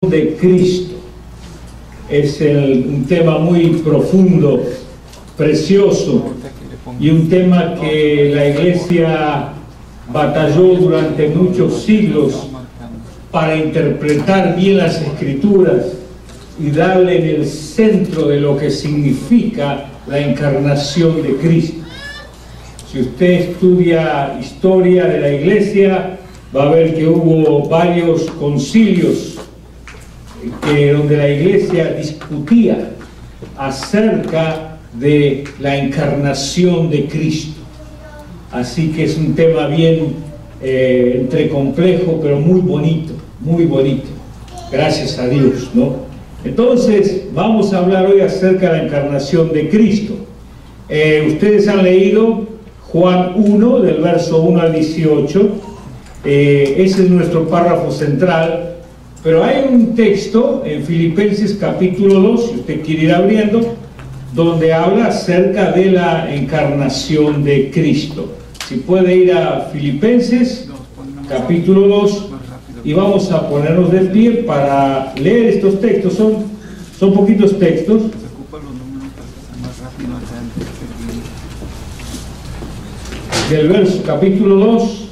de Cristo. Es un tema muy profundo, precioso, y un tema que la Iglesia batalló durante muchos siglos para interpretar bien las Escrituras y darle en el centro de lo que significa la encarnación de Cristo. Si usted estudia historia de la Iglesia, va a ver que hubo varios concilios donde la Iglesia discutía acerca de la encarnación de Cristo. Así que es un tema bien entre complejo, pero muy bonito, muy bonito. Gracias a Dios, ¿no? Entonces, vamos a hablar hoy acerca de la encarnación de Cristo. Ustedes han leído Juan 1, del verso 1 al 18. Ese es nuestro párrafo central. Pero hay un texto en Filipenses capítulo 2, si usted quiere ir abriendo, donde habla acerca de la encarnación de Cristo. Si puede ir a Filipenses capítulo 2 y vamos a ponernos de pie para leer estos textos. Son poquitos textos. Del verso capítulo 2,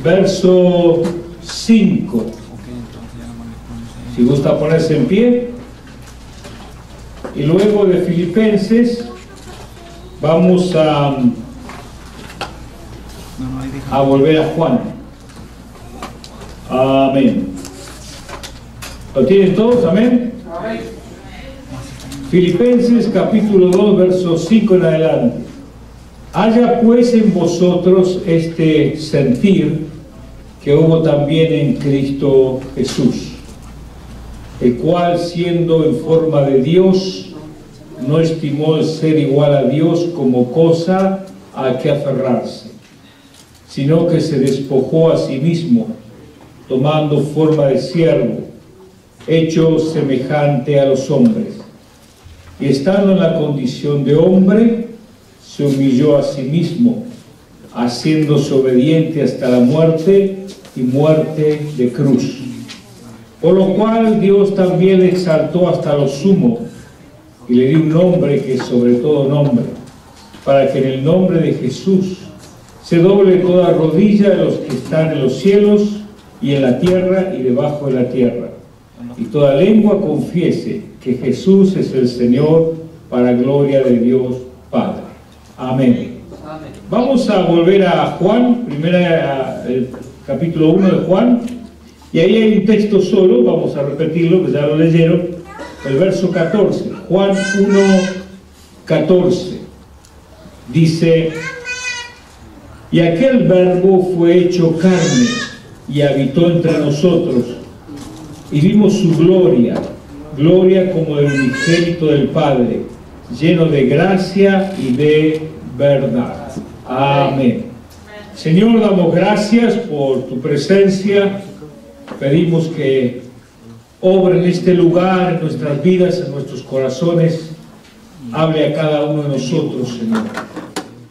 verso 5. Si gusta ponerse en pie. Y luego de Filipenses vamos a volver a Juan. Amén. ¿Lo tienen todos? Amén. Filipenses capítulo 2, verso 5 en adelante. Haya pues en vosotros este sentir que hubo también en Cristo Jesús, el cual, siendo en forma de Dios, no estimó el ser igual a Dios como cosa a que aferrarse, sino que se despojó a sí mismo, tomando forma de siervo, hecho semejante a los hombres, y estando en la condición de hombre, se humilló a sí mismo, haciéndose obediente hasta la muerte y muerte de cruz. Por lo cual Dios también le exaltó hasta lo sumo y le dio un nombre que es sobre todo nombre, para que en el nombre de Jesús se doble toda rodilla de los que están en los cielos y en la tierra y debajo de la tierra, y toda lengua confiese que Jesús es el Señor, para gloria de Dios Padre. Amén. Vamos a volver a Juan, el capítulo 1 de Juan, y ahí hay un texto solo, vamos a repetirlo, que ya lo leyeron, el verso 14, Juan 1, 14, dice: y aquel verbo fue hecho carne, y habitó entre nosotros, y vimos su gloria, gloria como del unigénito del Padre, lleno de gracia y de verdad. Amén. Señor, damos gracias por tu presencia. Pedimos que obre en este lugar, en nuestras vidas, en nuestros corazones. Hable a cada uno de nosotros, Señor.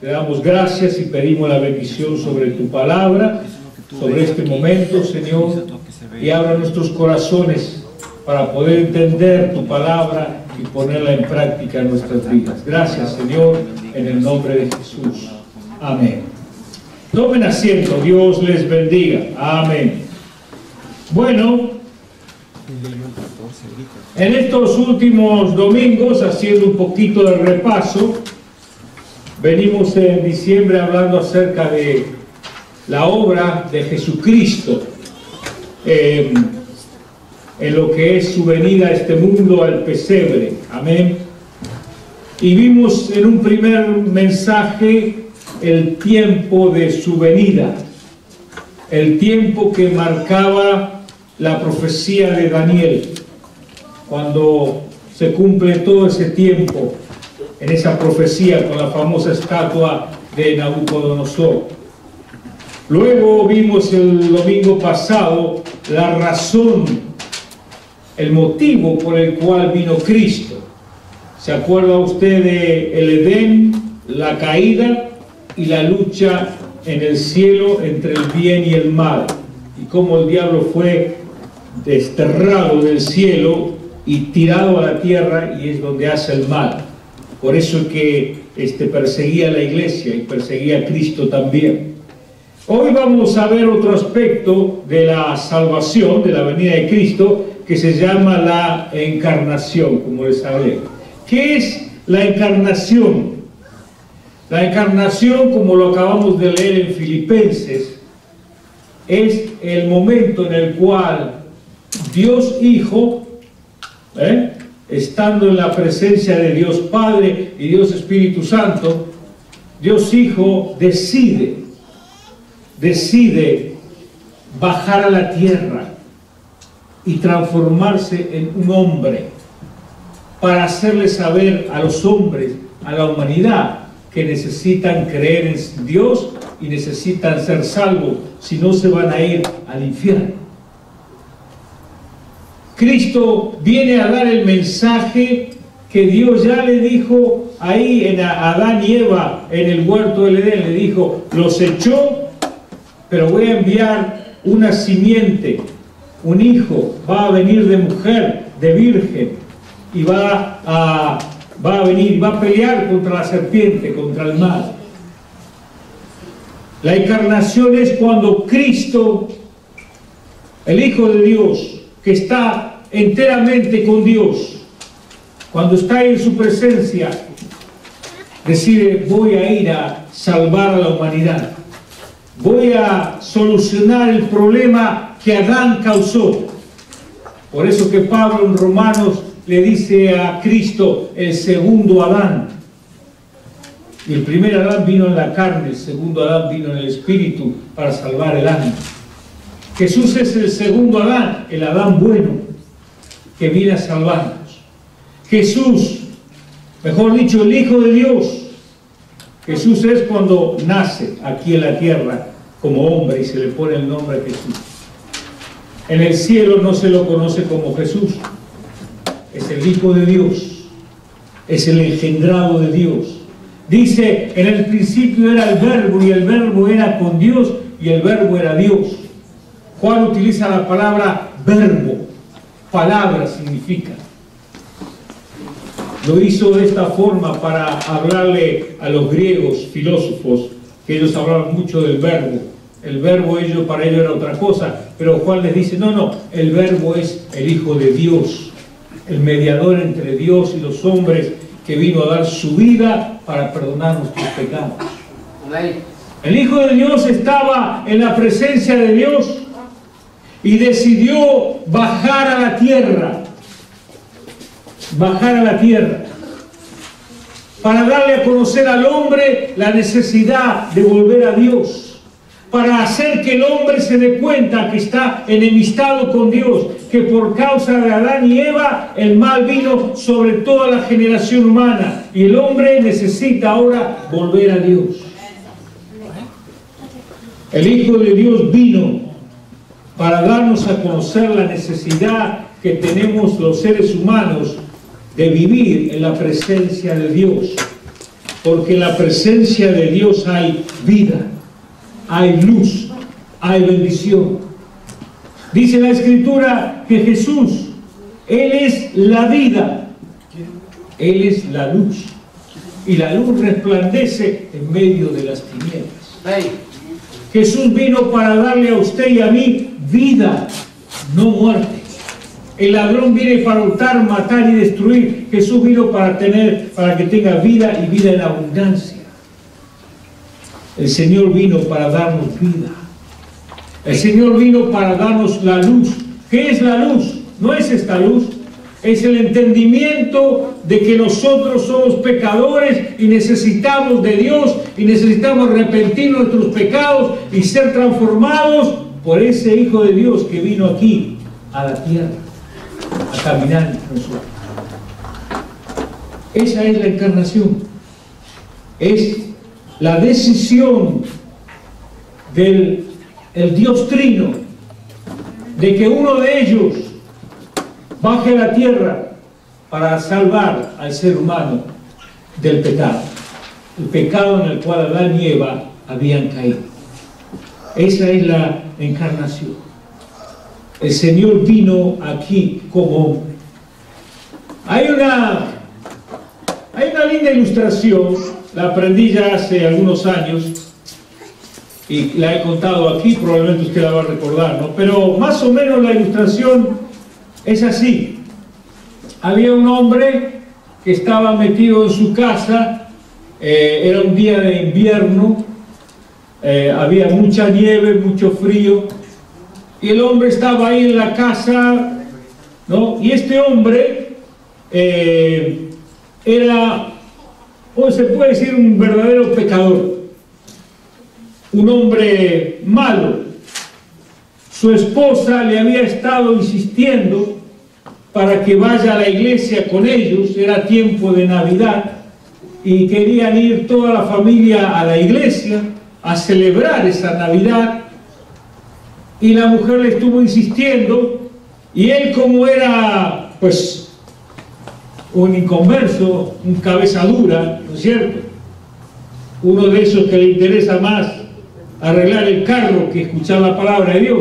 Te damos gracias y pedimos la bendición sobre tu palabra, sobre este momento, Señor, y abra nuestros corazones para poder entender tu palabra y ponerla en práctica en nuestras vidas. Gracias, Señor, en el nombre de Jesús. Amén. Tomen asiento, Dios les bendiga. Amén. Bueno, en estos últimos domingos, haciendo un poquito de repaso, venimos en diciembre hablando acerca de la obra de Jesucristo, en lo que es su venida a este mundo, al pesebre. Amén. Y vimos en un primer mensaje el tiempo de su venida, el tiempo que marcaba la profecía de Daniel, cuando se cumple todo ese tiempo en esa profecía con la famosa estatua de Nabucodonosor. Luego vimos el domingo pasado la razón, el motivo por el cual vino Cristo. ¿Se acuerda usted de el Edén, la caída y la lucha en el cielo entre el bien y el mal? Y cómo el diablo fue desterrado del cielo y tirado a la tierra, y es donde hace el mal. Por eso es que perseguía a la iglesia y perseguía a Cristo también. Hoy vamos a ver otro aspecto de la salvación, de la venida de Cristo, que se llama la encarnación, como les hablé. ¿Qué es la encarnación? La encarnación, como lo acabamos de leer en Filipenses, es el momento en el cual Dios Hijo, estando en la presencia de Dios Padre y Dios Espíritu Santo, Dios Hijo decide bajar a la tierra y transformarse en un hombre para hacerle saber a los hombres, a la humanidad, que necesitan creer en Dios y necesitan ser salvos, si no se van a ir al infierno. Cristo viene a dar el mensaje que Dios ya le dijo ahí en Adán y Eva en el huerto del Edén. Le dijo: los echó, pero voy a enviar una simiente, un hijo, va a venir de mujer, de virgen, y va a venir, va a pelear contra la serpiente, contra el mal. La encarnación es cuando Cristo, el Hijo de Dios, que está enteramente con Dios, cuando está en su presencia, decide: voy a ir a salvar a la humanidad, voy a solucionar el problema que Adán causó. Por eso que Pablo en Romanos le dice a Cristo el segundo Adán. Y el primer Adán vino en la carne, el segundo Adán vino en el espíritu para salvar el alma. Jesús es el segundo Adán, el Adán bueno, que viene a salvarnos. Jesús, mejor dicho, el Hijo de Dios. Jesús es cuando nace aquí en la tierra como hombre y se le pone el nombre de Jesús. En el cielo no se lo conoce como Jesús. Es el Hijo de Dios, es el engendrado de Dios. Dice: en el principio era el Verbo, y el Verbo era con Dios, y el Verbo era Dios. Juan utiliza la palabra verbo, palabra significa. Lo hizo de esta forma para hablarle a los griegos filósofos, que ellos hablaban mucho del verbo. El verbo para ellos era otra cosa, pero Juan les dice: no, el verbo es el Hijo de Dios, el mediador entre Dios y los hombres, que vino a dar su vida para perdonar nuestros pecados. El Hijo de Dios estaba en la presencia de Dios y decidió bajar a la tierra, para darle a conocer al hombre la necesidad de volver a Dios, para hacer que el hombre se dé cuenta que está enemistado con Dios, que por causa de Adán y Eva el mal vino sobre toda la generación humana y el hombre necesita ahora volver a Dios. El Hijo de Dios vino para darnos a conocer la necesidad que tenemos los seres humanos de vivir en la presencia de Dios, porque en la presencia de Dios hay vida, hay luz, hay bendición. Dice la Escritura que Jesús, Él es la vida, Él es la luz, y la luz resplandece en medio de las tinieblas. Jesús vino para darle a usted y a mí vida, no muerte. El ladrón viene para hurtar, matar y destruir. Jesús vino para que tenga vida y vida en abundancia. El Señor vino para darnos vida. El Señor vino para darnos la luz. ¿Qué es la luz? No es esta luz. Es el entendimiento de que nosotros somos pecadores y necesitamos de Dios y necesitamos arrepentir nuestros pecados y ser transformados por ese Hijo de Dios que vino aquí a la tierra a caminar entre nosotros. Esa es la encarnación. Es la decisión del Dios Trino de que uno de ellos baje a la tierra para salvar al ser humano del pecado. El pecado en el cual Adán y Eva habían caído. Esa es la encarnación. el Señor vino aquí como hombre. Hay una linda ilustración, la aprendí ya hace algunos años y la he contado aquí, probablemente usted la va a recordar, ¿no? Pero más o menos la ilustración es así. Había un hombre que estaba metido en su casa, era un día de invierno, había mucha nieve, mucho frío, y el hombre estaba ahí en la casa, ¿no? Y este hombre era, o se puede decir, un verdadero pecador, un hombre malo. Su esposa le había estado insistiendo para que vaya a la iglesia con ellos, era tiempo de Navidad, y querían ir toda la familia a la iglesia a celebrar esa Navidad, y la mujer le estuvo insistiendo, y él, como era, pues, un inconverso, un cabeza dura, ¿no es cierto? Uno de esos que le interesa más arreglar el carro que escuchar la palabra de Dios,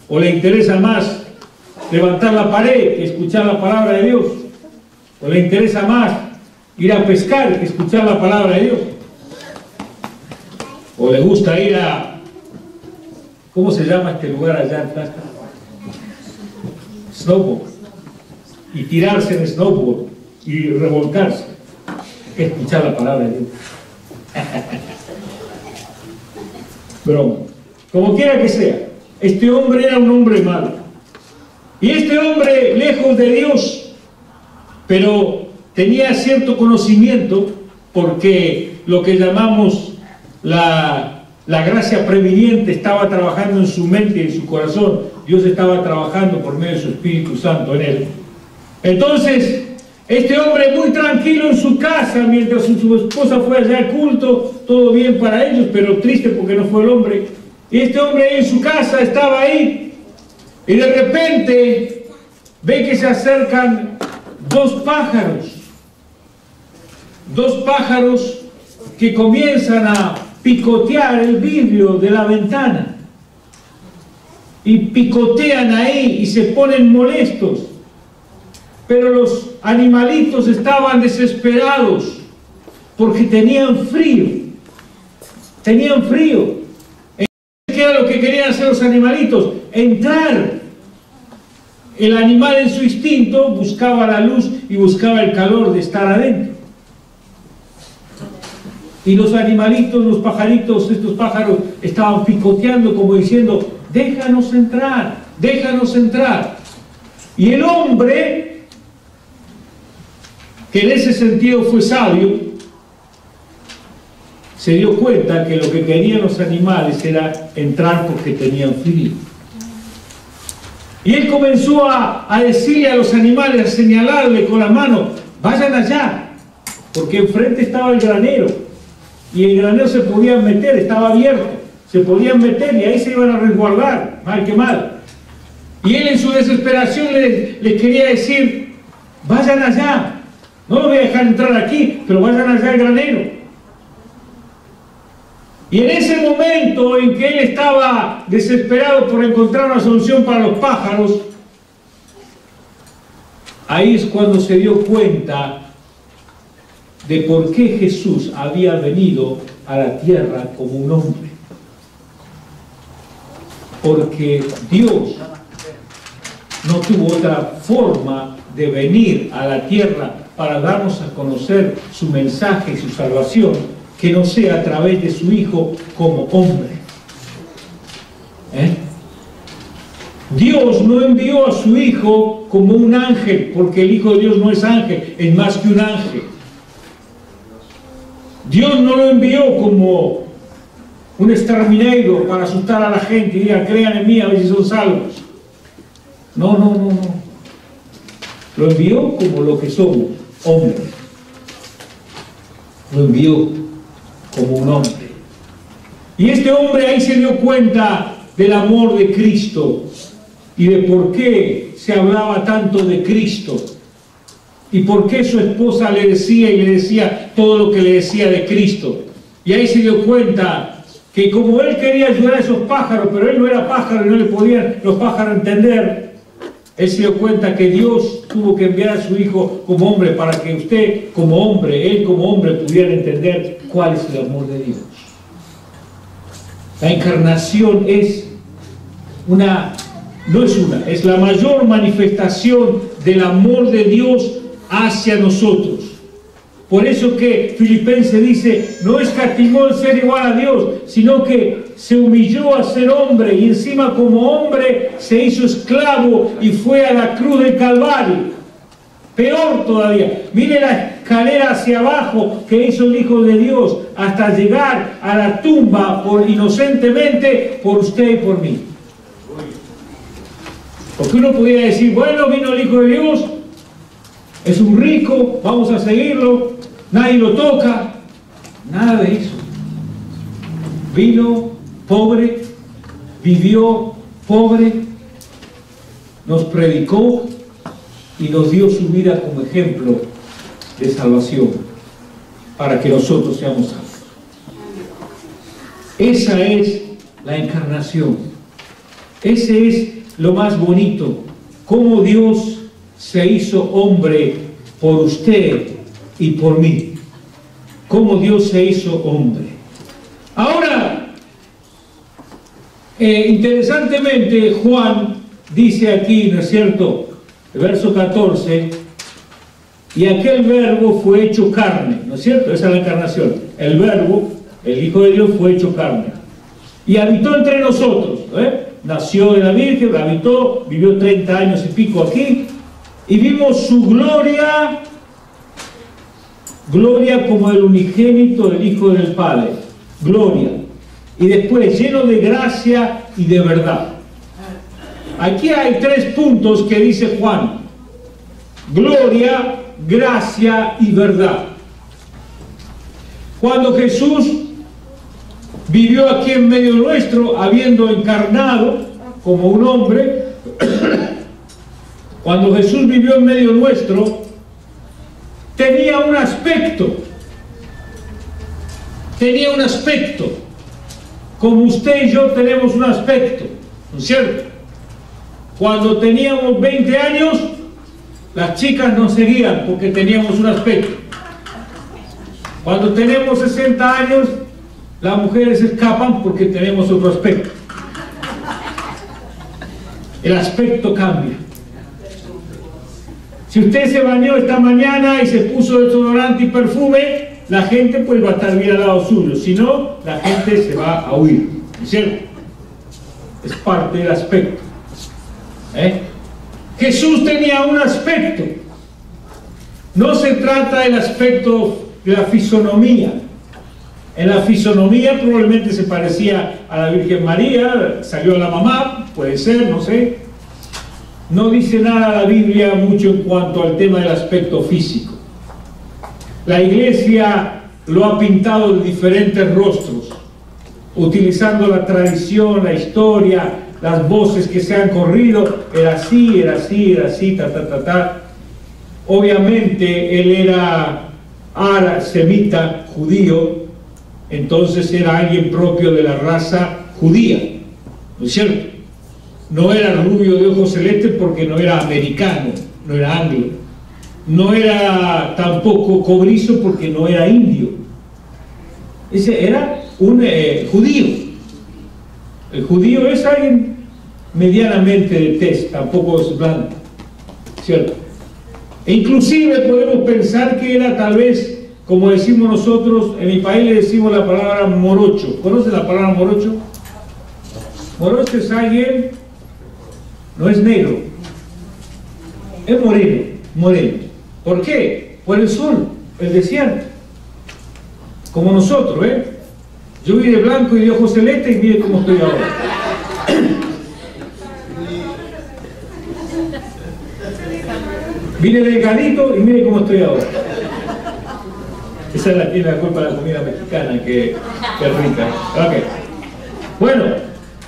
o le interesa más levantar la pared que escuchar la palabra de Dios, o le interesa más ir a pescar que escuchar la palabra de Dios, o le gusta ir a, ¿cómo se llama este lugar allá en Tasca? Snowboard, y tirarse en snowboard y revolcarse que escuchar la palabra de Dios. Broma. Como quiera que sea, este hombre era un hombre malo, y este hombre, lejos de Dios, pero tenía cierto conocimiento, porque lo que llamamos la gracia previniente estaba trabajando en su mente y en su corazón. Dios estaba trabajando por medio de su Espíritu Santo en él. Entonces, este hombre muy tranquilo en su casa, mientras su esposa fue allá al culto, todo bien para ellos, pero triste porque no fue el hombre. Y este hombre en su casa estaba ahí, y de repente ve que se acercan dos pájaros que comienzan a picotear el vidrio de la ventana, y picotean ahí y se ponen molestos. Pero los animalitos estaban desesperados porque tenían frío. ¿Qué era lo que querían hacer los animalitos? Entrar. El animal, en su instinto, buscaba la luz y buscaba el calor de estar adentro. Y los animalitos, los pajaritos, estos pájaros, estaban picoteando como diciendo: déjanos entrar, déjanos entrar. Y el hombre, que en ese sentido fue sabio, se dio cuenta que lo que querían los animales era entrar porque tenían frío. Y él comenzó a decirle a los animales, a señalarle con la mano: vayan allá, porque enfrente estaba el granero, y el granero se podían meter, estaba abierto, se podían meter y ahí se iban a resguardar, mal que mal. Y él, en su desesperación, les quería decir: vayan allá. No lo voy a dejar entrar aquí, pero vayan allá al granero. Y en ese momento en que él estaba desesperado por encontrar una solución para los pájaros, ahí es cuando se dio cuenta de por qué Jesús había venido a la tierra como un hombre. Porque Dios no tuvo otra forma de venir a la tierra para darnos a conocer su mensaje y su salvación, que no sea a través de su Hijo como hombre. Dios no envió a su Hijo como un ángel, porque el Hijo de Dios no es ángel, es más que un ángel. Dios no lo envió como un exterminator para asustar a la gente y diga: crean en mí a ver si son salvos. No. Lo envió como lo que somos, hombres. Lo envió como un hombre. Y este hombre ahí se dio cuenta del amor de Cristo y de por qué se hablaba tanto de Cristo y por qué su esposa le decía todo lo que le decía de Cristo. Y ahí se dio cuenta que como él quería ayudar a esos pájaros, pero él no era pájaro y no le podían los pájaros entender, él se dio cuenta que Dios tuvo que enviar a su Hijo como hombre para que usted como hombre, él como hombre, pudieran entender cuál es el amor de Dios. La encarnación es es la mayor manifestación del amor de Dios hacia nosotros. Por eso que Filipenses dice, no escatimó el ser igual a Dios, sino que se humilló a ser hombre y encima como hombre se hizo esclavo y fue a la cruz del Calvario. Peor todavía, mire la escalera hacia abajo que hizo el Hijo de Dios hasta llegar a la tumba inocentemente por usted y por mí. Porque uno podría decir, bueno, vino el Hijo de Dios, es un rico, vamos a seguirlo, nadie lo toca. Nada de eso. Vino pobre, vivió pobre, nos predicó y nos dio su vida como ejemplo de salvación para que nosotros seamos salvos. Esa es la encarnación. Ese es lo más bonito, cómo Dios se hizo hombre por usted y por mí. Cómo Dios se hizo hombre. Ahora, interesantemente, Juan dice aquí, ¿no es cierto? El verso 14, y aquel verbo fue hecho carne, ¿no es cierto? Esa es la encarnación. El verbo, el Hijo de Dios, fue hecho carne. Y habitó entre nosotros, nació de la Virgen, habitó, vivió 30 años y pico aquí, y vimos su gloria, gloria como el unigénito del Hijo del Padre, gloria. Y después, lleno de gracia y de verdad. Aquí hay 3 puntos que dice Juan: gloria, gracia y verdad. Cuando Jesús vivió aquí en medio nuestro, habiendo encarnado como un hombre, cuando Jesús vivió en medio nuestro, tenía un aspecto, como usted y yo tenemos un aspecto, ¿no es cierto? Cuando teníamos 20 años, las chicas nos seguían porque teníamos un aspecto. Cuando tenemos 60 años, las mujeres escapan porque tenemos otro aspecto. El aspecto cambia. Si usted se bañó esta mañana y se puso desodorante y perfume, la gente pues va a estar bien al lado suyo. Si no, la gente se va a huir. ¿No es cierto? Es parte del aspecto. Jesús tenía un aspecto. No se trata del aspecto de la fisonomía. En la fisonomía probablemente se parecía a la Virgen María, salió la mamá, puede ser, no sé. No dice nada la Biblia mucho en cuanto al tema del aspecto físico. La Iglesia lo ha pintado de diferentes rostros, utilizando la tradición, la historia, las voces que se han corrido, era así, era así, era así, ta. Obviamente él era semita, judío, entonces era alguien propio de la raza judía, ¿no es cierto? No era rubio de ojos celestes porque no era americano, no era anglo. No era tampoco cobrizo porque no era indio. Ese era un judío. El judío es alguien medianamente de tez, tampoco es blanco, ¿cierto? E inclusive podemos pensar que era tal vez, como decimos nosotros, en mi país le decimos la palabra morocho. ¿Conoce la palabra morocho? Morocho es alguien, no es negro, es moreno. ¿Por qué? Por el sol, el desierto. Como nosotros, Yo vi de blanco y de ojos celestes y mire cómo estoy ahora. Vine delgadito y mire cómo estoy ahora. Esa tiene la culpa de la comida mexicana, que es rica. Okay. Bueno,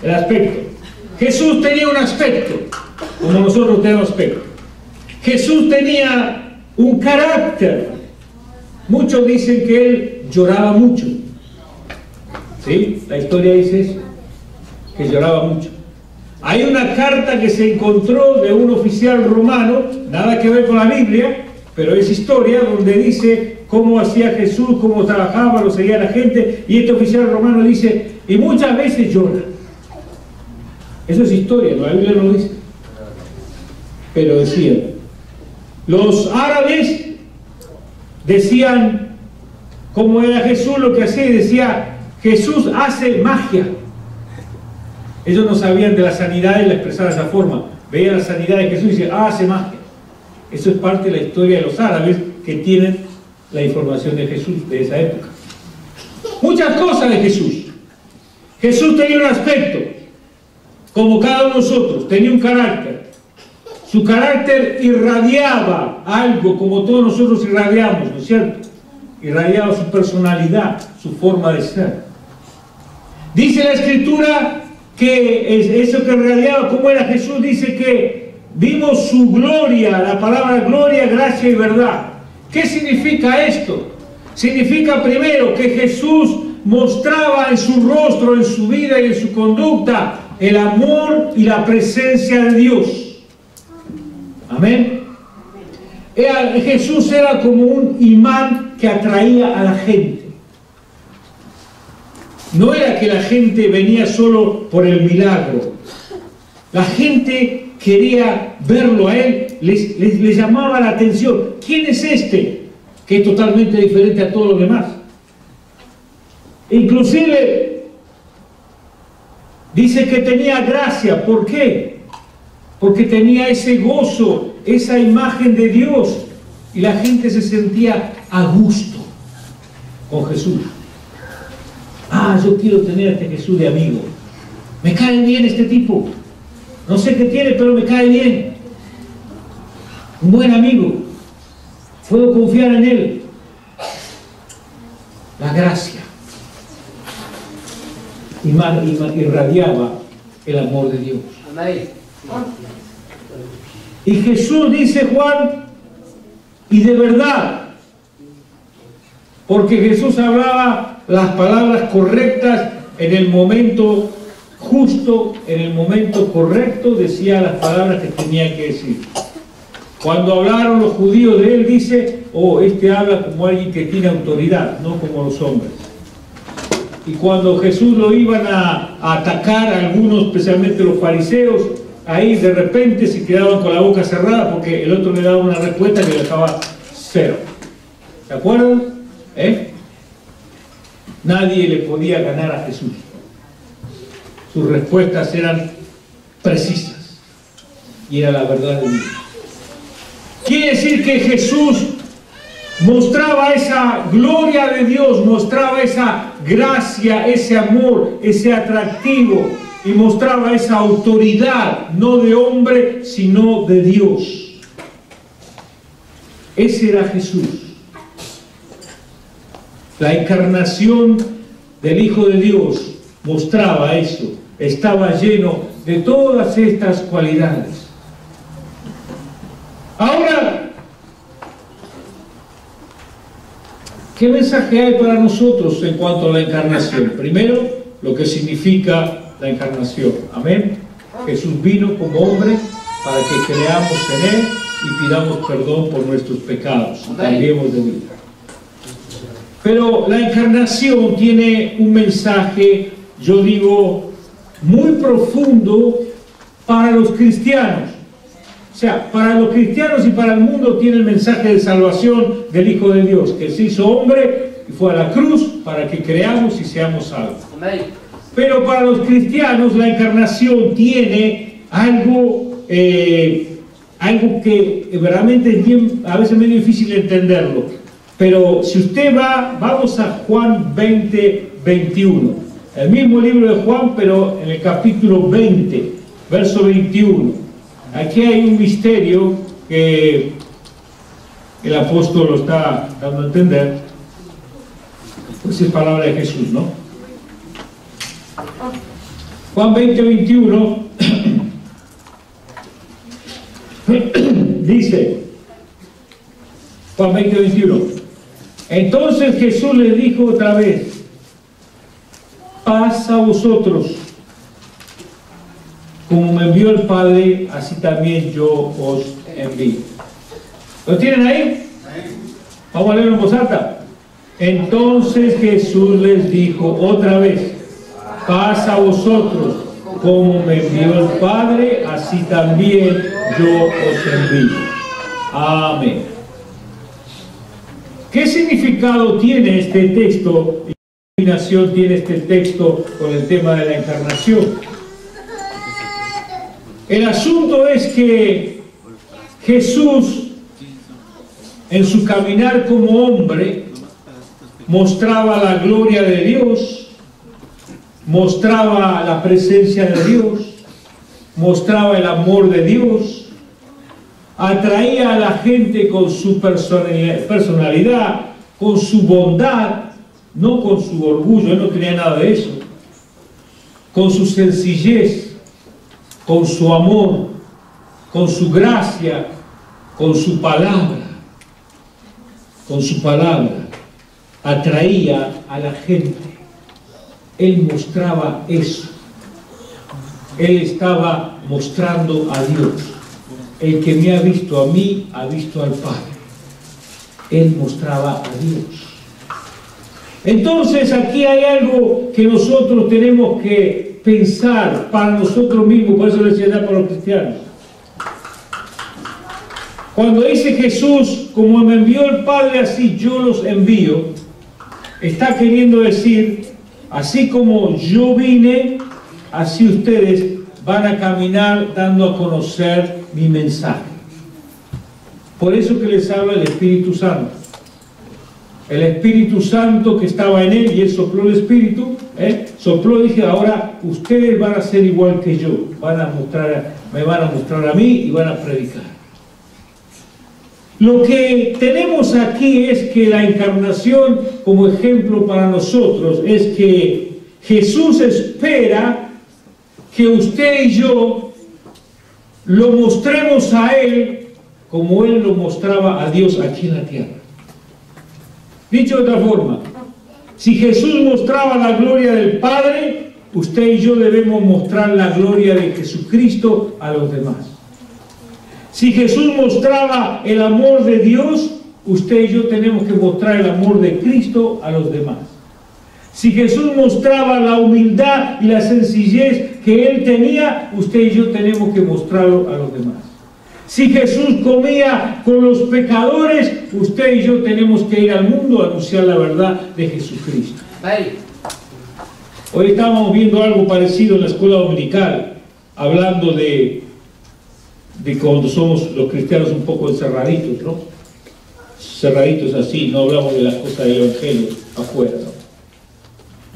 el aspecto. Jesús tenía un aspecto, como nosotros tenemos aspecto. Jesús tenía un carácter. Muchos dicen que él lloraba mucho. ¿Sí? La historia dice eso, que lloraba mucho. Hay una carta que se encontró de un oficial romano, nada que ver con la Biblia, pero es historia, donde dice cómo hacía Jesús, cómo trabajaba, lo seguía la gente, y este oficial romano dice, y muchas veces llora. Eso es historia, la Biblia no lo dice. Pero decía, los árabes decían cómo era Jesús, lo que hacía, y decía, Jesús hace magia. Ellos no sabían de la sanidad y la expresaba de esa forma. Veían la sanidad de Jesús y decían, hace magia. Eso es parte de la historia de los árabes que tienen la información de Jesús de esa época. Muchas cosas de Jesús. Jesús tenía un aspecto, como cada uno de nosotros, tenía un carácter. Su carácter irradiaba algo, como todos nosotros irradiamos, ¿no es cierto? Irradiaba su personalidad, su forma de ser. Dice la Escritura que eso que irradiaba, ¿cómo era Jesús? Dice que vimos su gloria, la palabra gloria, gracia y verdad. ¿Qué significa esto? Significa primero que Jesús mostraba en su rostro, en su vida y en su conducta el amor y la presencia de Dios. Amén. Jesús era como un imán que atraía a la gente. No era que la gente venía solo por el milagro. La gente quería verlo a él, les llamaba la atención. ¿Quién es este? Que es totalmente diferente a todos los demás. Inclusive dice que tenía gracia. ¿Por qué? Porque tenía ese gozo, esa imagen de Dios, y la gente se sentía a gusto con Jesús. Ah, yo quiero tener a este Jesús de amigo. Me cae bien este tipo. No sé qué tiene, pero me cae bien. Un buen amigo. Puedo confiar en él. La gracia irradiaba el amor de Dios. Y Jesús, dice Juan, y de verdad, porque Jesús hablaba las palabras correctas en el momento justo, en el momento correcto, decía las palabras que tenía que decir. Cuando hablaron los judíos de él, dice, oh, este habla como alguien que tiene autoridad, no como los hombres. Y cuando Jesús lo iban a atacar, algunos, especialmente los fariseos, ahí de repente se quedaban con la boca cerrada porque el otro le daba una respuesta que le dejaba cero. ¿Se acuerdan? Nadie le podía ganar a Jesús. Sus respuestas eran precisas y era la verdad de Dios. Quiere decir que Jesús mostraba esa gloria de Dios, mostraba esa gracia, ese amor, ese atractivo, y mostraba esa autoridad, no de hombre, sino de Dios. Ese era Jesús. La encarnación del Hijo de Dios mostraba eso, estaba lleno de todas estas cualidades. Ahora, ¿qué mensaje hay para nosotros en cuanto a la encarnación? Primero, lo que significa la encarnación. Amén. Jesús vino como hombre para que creamos en él y pidamos perdón por nuestros pecados. Cambiemos de vida. Pero la encarnación tiene un mensaje, yo digo, muy profundo para los cristianos. O sea, para los cristianos y para el mundo tiene el mensaje de salvación del Hijo de Dios, que se hizo hombre y fue a la cruz para que creamos y seamos salvos. Pero para los cristianos la encarnación tiene algo que verdaderamente es bien, a veces es medio difícil de entenderlo. Pero si usted vamos a Juan 20, 21. El mismo libro de Juan, pero en el capítulo 20, verso 21. Aquí hay un misterio que el apóstol lo está dando a entender. Pues es palabra de Jesús, ¿no? Juan 20, 21 dice, Juan 20, 21, entonces Jesús le dijo otra vez, paz a vosotros. Como me envió el Padre, así también yo os envío. ¿Lo tienen ahí? Vamos a leerlo en voz alta. Entonces Jesús les dijo otra vez: paz a vosotros. Como me envió el Padre, así también yo os envío. Amén. ¿Qué significado tiene este texto? ¿Qué combinación tiene este texto con el tema de la encarnación? El asunto es que Jesús, en su caminar como hombre, mostraba la gloria de Dios, mostraba la presencia de Dios, mostraba el amor de Dios, atraía a la gente con su personalidad, con su bondad, no con su orgullo, él no tenía nada de eso, con su sencillez, con su amor, con su gracia, con su palabra, atraía a la gente. Él mostraba eso. Él estaba mostrando a Dios. El que me ha visto a mí, ha visto al Padre. Él mostraba a Dios. Entonces aquí hay algo que nosotros tenemos que pensar para nosotros mismos, por eso lo decía ya para los cristianos. Cuando dice Jesús, como me envió el Padre, así yo los envío, está queriendo decir, así como yo vine, así ustedes van a caminar dando a conocer mi mensaje. Por eso que les habla el Espíritu Santo. El Espíritu Santo que estaba en él, y él sopló el Espíritu, sopló y dije, ahora ustedes van a ser igual que yo, me van a mostrar a mí y van a predicar. Lo que tenemos aquí es que la encarnación, como ejemplo para nosotros, es que Jesús espera que usted y yo lo mostremos a Él como Él lo mostraba a Dios aquí en la tierra. Dicho de otra forma, si Jesús mostraba la gloria del Padre, usted y yo debemos mostrar la gloria de Jesucristo a los demás. Si Jesús mostraba el amor de Dios, usted y yo tenemos que mostrar el amor de Cristo a los demás. Si Jesús mostraba la humildad y la sencillez que Él tenía, usted y yo tenemos que mostrarlo a los demás. Si Jesús comía con los pecadores, usted y yo tenemos que ir al mundo a anunciar la verdad de Jesucristo. Hoy estábamos viendo algo parecido en la escuela dominical, hablando de cuando somos los cristianos un poco encerraditos, ¿no? Cerraditos así, no hablamos de las cosas del Evangelio afuera, ¿no?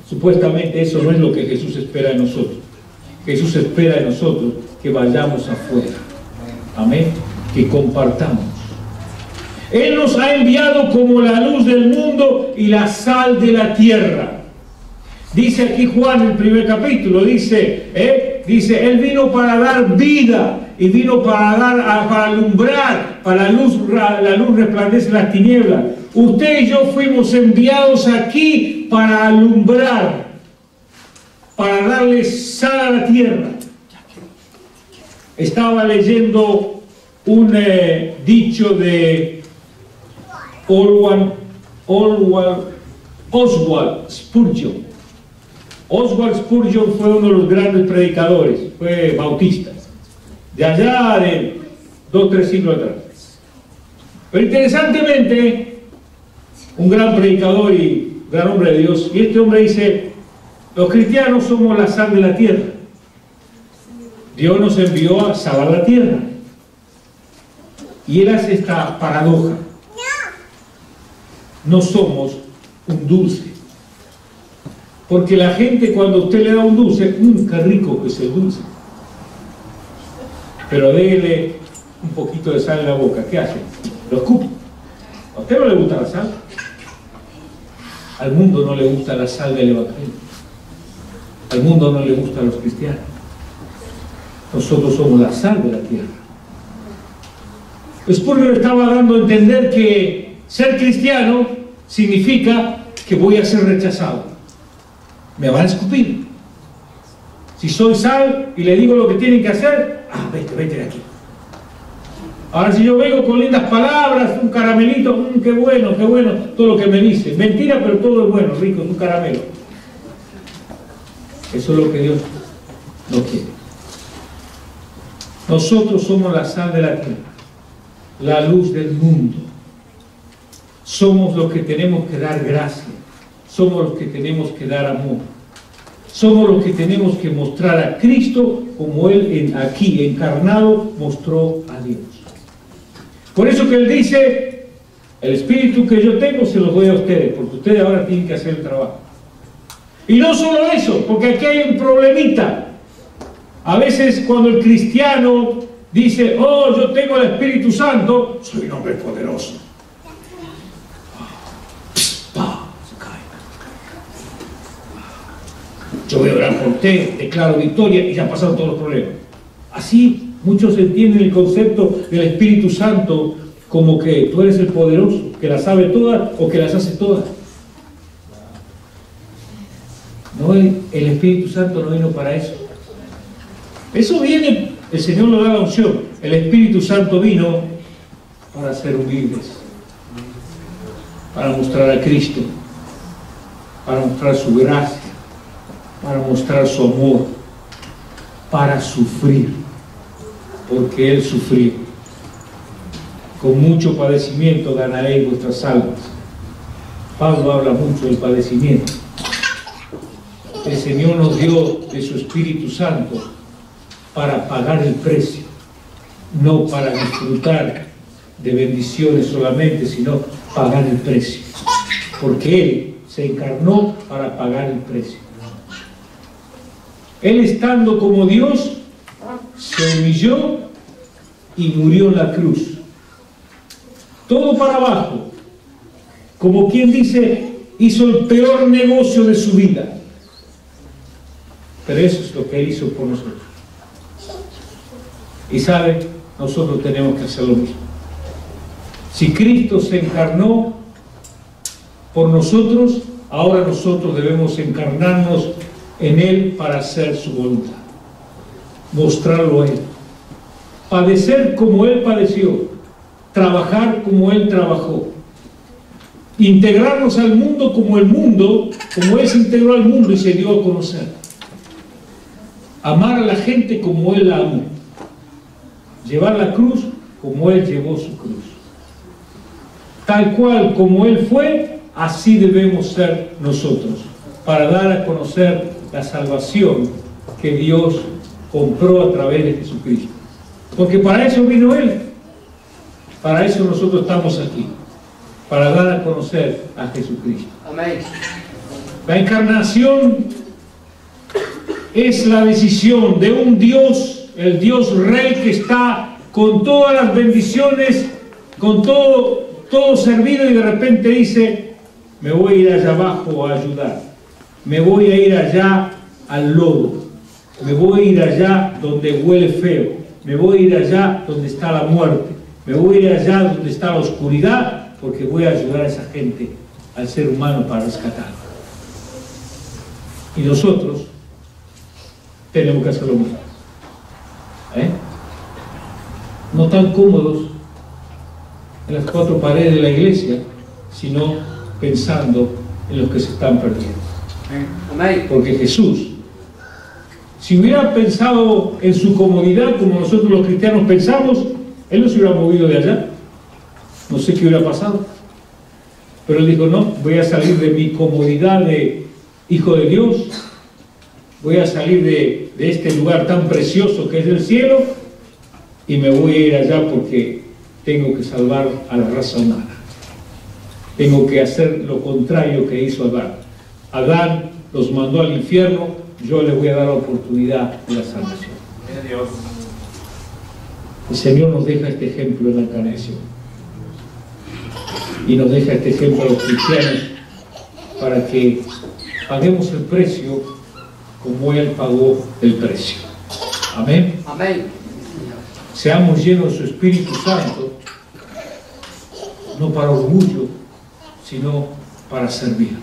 Supuestamente eso no es lo que Jesús espera de nosotros. Jesús espera de nosotros que vayamos afuera. Amén. Que compartamos. Él nos ha enviado como la luz del mundo y la sal de la tierra. Dice aquí Juan en el primer capítulo, dice, Él vino para dar vida y vino para alumbrar, para la luz resplandece en las tinieblas. Usted y yo fuimos enviados aquí para alumbrar, para darle sal a la tierra. Estaba leyendo un dicho de Oswald Spurgeon. Oswald Spurgeon fue uno de los grandes predicadores, fue bautista, de allá de 2 o 3 siglos atrás. Pero interesantemente, un gran predicador y gran hombre de Dios, y este hombre dice, los cristianos somos la sal de la tierra. Dios nos envió a salvar la tierra. Y él hace esta paradoja. No somos un dulce. Porque la gente cuando usted le da un dulce, qué rico que es el dulce. Pero déle un poquito de sal en la boca, ¿qué hace? Lo escupe. ¿A usted no le gusta la sal? Al mundo no le gusta la sal del Evangelio. Al mundo no le gustan los cristianos. Nosotros somos la sal de la tierra. Spurgeon estaba dando a entender que ser cristiano significa que voy a ser rechazado. Me van a escupir, Si soy sal y le digo lo que tienen que hacer, vete de aquí. Ahora si yo vengo con lindas palabras, un caramelito, qué bueno, todo lo que me dice. Mentira, pero todo es bueno, rico, es un caramelo. Eso es lo que Dios no quiere. Nosotros somos la sal de la tierra, la luz del mundo. Somos los que tenemos que dar gracia, somos los que tenemos que dar amor, somos los que tenemos que mostrar a Cristo como Él aquí encarnado mostró a Dios. Por eso que Él dice, el espíritu que yo tengo se los doy a ustedes, porque ustedes ahora tienen que hacer el trabajo. Y no solo eso, porque aquí hay un problemita. A veces cuando el cristiano dice, oh, yo tengo el Espíritu Santo, soy un hombre poderoso. Se cae. Yo voy a orar por usted, declaro victoria y ya pasaron todos los problemas. Así muchos entienden el concepto del Espíritu Santo como que tú eres el poderoso, que las sabe todas o que las hace todas. No, el Espíritu Santo no vino para eso. Eso viene, el Señor nos da la unción. El Espíritu Santo vino para ser humildes, para mostrar a Cristo, para mostrar su gracia, para mostrar su amor, para sufrir, porque Él sufrió. Con mucho padecimiento ganaréis vuestras almas. Pablo habla mucho del padecimiento. El Señor nos dio de su Espíritu Santo para pagar el precio, no para disfrutar de bendiciones solamente, sino pagar el precio, porque Él se encarnó para pagar el precio. Él, estando como Dios, se humilló y murió en la cruz, todo para abajo, como quien dice, hizo el peor negocio de su vida. Pero eso es lo que Él hizo por nosotros. Y sabe, nosotros tenemos que hacer lo mismo. Si Cristo se encarnó por nosotros, ahora nosotros debemos encarnarnos en Él para hacer su voluntad, mostrarlo a Él, padecer como Él padeció, trabajar como Él trabajó, integrarnos al mundo, como Él se integró al mundo y se dio a conocer, amar a la gente como Él la amó, llevar la cruz como Él llevó su cruz. Tal cual como Él fue, así debemos ser nosotros, para dar a conocer la salvación que Dios compró a través de Jesucristo. Porque para eso vino Él, para eso nosotros estamos aquí, para dar a conocer a Jesucristo. Amén. La encarnación es la decisión de un Dios, el Dios Rey, que está con todas las bendiciones, con todo servido, y de repente dice, me voy a ir allá abajo a ayudar, me voy a ir allá al lodo, me voy a ir allá donde huele feo, me voy a ir allá donde está la muerte, me voy a ir allá donde está la oscuridad, porque voy a ayudar a esa gente, al ser humano, para rescatarlo. Y nosotros tenemos que hacer lo mismo. No tan cómodos en las cuatro paredes de la iglesia, sino pensando en los que se están perdiendo. Amén. Porque Jesús, si hubiera pensado en su comodidad como nosotros los cristianos pensamos, Él no se hubiera movido de allá. No sé qué hubiera pasado. Pero Él dijo, no, voy a salir de mi comodidad de hijo de Dios, voy a salir de este lugar tan precioso que es el cielo, y me voy a ir allá porque tengo que salvar a la raza humana. Tengo que hacer lo contrario que hizo Adán. Adán los mandó al infierno, yo les voy a dar la oportunidad de la salvación. El Señor nos deja este ejemplo en la encarnación. Y nos deja este ejemplo a los cristianos para que paguemos el precio como Él pagó el precio. Amén. Amén. Seamos llenos de su Espíritu Santo, no para orgullo, sino para servir.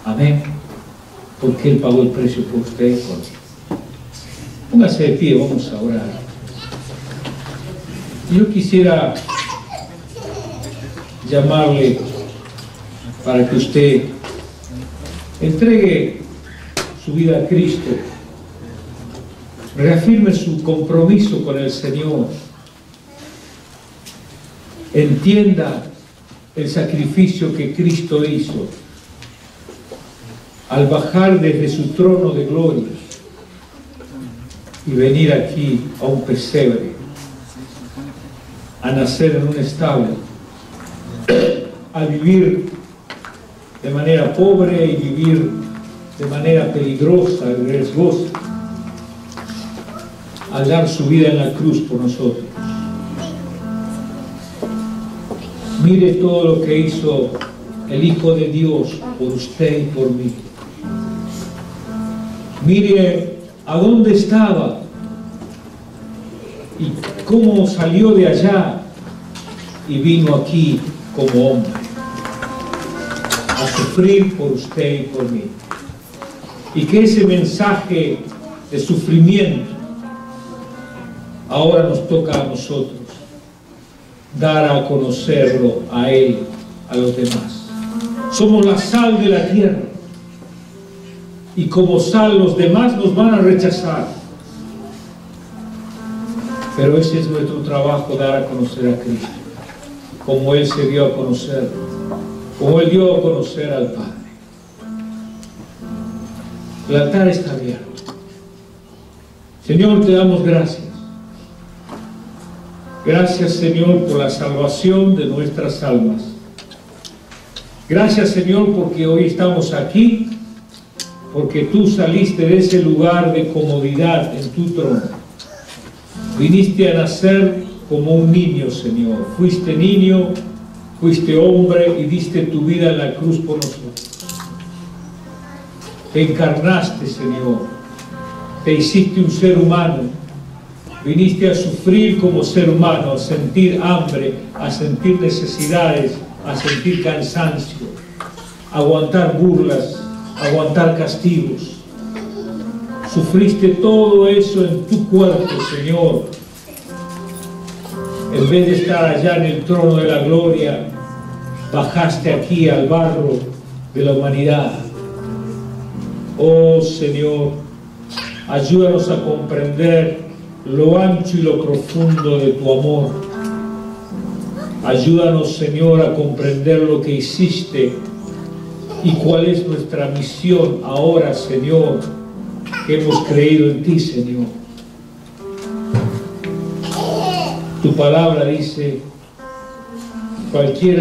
Amén. porque Él pagó el precio por usted y por mí. Póngase de pie, vamos a orar. Yo quisiera llamarle para que usted entregue su vida a Cristo, reafirme su compromiso con el Señor, entienda el sacrificio que Cristo hizo al bajar desde su trono de gloria y venir aquí a un pesebre, a nacer en un establo, a vivir de manera pobre y vivir de manera peligrosa y riesgosa, al dar su vida en la cruz por nosotros. Mire todo lo que hizo el Hijo de Dios por usted y por mí. Mire a dónde estaba y cómo salió de allá y vino aquí como hombre a sufrir por usted y por mí. Y que ese mensaje de sufrimiento ahora nos toca a nosotros dar a conocerlo a Él, a los demás. Somos la sal de la tierra y como sal los demás nos van a rechazar, pero ese es nuestro trabajo, dar a conocer a Cristo como Él se dio a conocer, como Él dio a conocer al Padre. El altar está abierto. Señor, te damos gracias. Gracias, Señor, por la salvación de nuestras almas. Gracias, Señor, porque hoy estamos aquí, porque tú saliste de ese lugar de comodidad en tu trono. Viniste a nacer como un niño, Señor. Fuiste niño, fuiste hombre y diste tu vida en la cruz por nosotros. Te encarnaste, Señor. Te hiciste un ser humano. Viniste a sufrir como ser humano, a sentir hambre, a sentir necesidades, a sentir cansancio, a aguantar burlas, a aguantar castigos. Sufriste todo eso en tu cuerpo, Señor. En vez de estar allá en el trono de la gloria, bajaste aquí al barro de la humanidad. Oh Señor, ayúdanos a comprender lo ancho y lo profundo de tu amor. Ayúdanos, Señor, a comprender lo que hiciste y cuál es nuestra misión ahora, Señor, que hemos creído en ti, Señor. Tu palabra dice, cualquiera